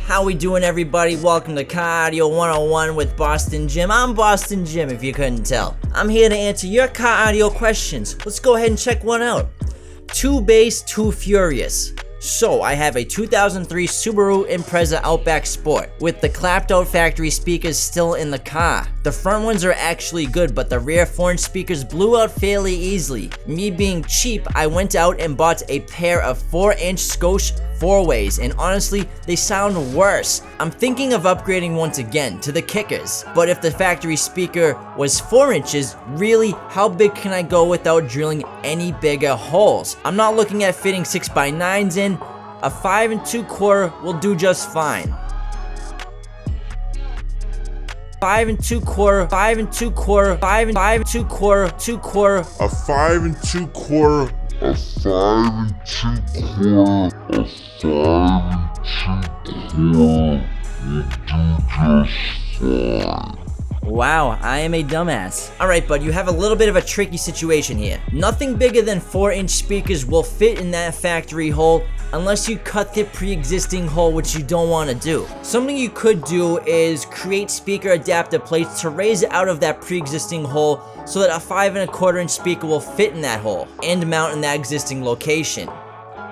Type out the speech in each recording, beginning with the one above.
How we doing, everybody? Welcome to Car Audio 101 with Boston Jim. I'm Boston Jim, if you couldn't tell. I'm here to answer your car audio questions. Let's go ahead and check one out. Too bass, too furious. So, I have a 2003 Subaru Impreza Outback Sport with the clapped out factory speakers still in the car. The front ones are actually good, but the rear 4-inch speakers blew out fairly easily. Me being cheap, I went out and bought a pair of 4-inch Scosche 4-ways, and honestly, they sound worse. I'm thinking of upgrading once again to the kickers, but if the factory speaker was 4 inches, really, how big can I go without drilling any bigger holes? I'm not looking at fitting 6x9s in. A 5 2/4 will do just fine. 5 2/4, 5 2/4, 5 2/4, 2/4. A 5 2/4, a 5 2/4, a 5 2/4 will do just fine. Wow, I am a dumbass. Alright, bud, you have a little bit of a tricky situation here. Nothing bigger than 4-inch speakers will fit in that factory hole unless you cut the pre-existing hole, which you don't want to do. Something you could do is create speaker adapter plates to raise it out of that pre-existing hole so that a 5 1/4-inch speaker will fit in that hole and mount in that existing location.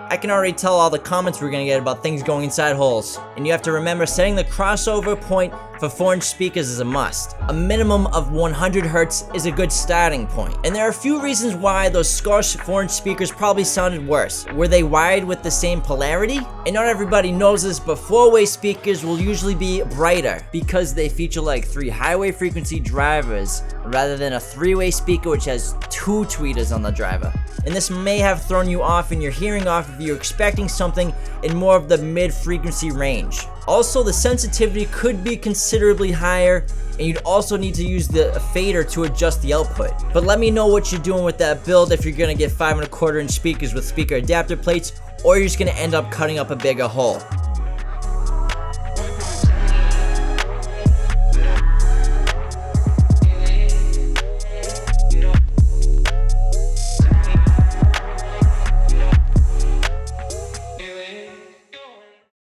I can already tell all the comments we're gonna get about things going inside holes. And you have to remember, setting the crossover point for 4-inch speakers is a must. A minimum of 100 Hertz is a good starting point. And there are a few reasons why those Scosche 4-inch speakers probably sounded worse. Were they wired with the same polarity? And not everybody knows this, but 4-way speakers will usually be brighter because they feature like 3 highway frequency drivers rather than a 3-way speaker which has 2 tweeters on the driver. And this may have thrown you off in your hearing off if you're expecting something in more of the mid-frequency range. Also, the sensitivity could be considerably higher, and you'd also need to use the fader to adjust the output. But let me know what you're doing with that build, if you're gonna get 5 1/4-inch speakers with speaker adapter plates, or you're just gonna end up cutting up a bigger hole.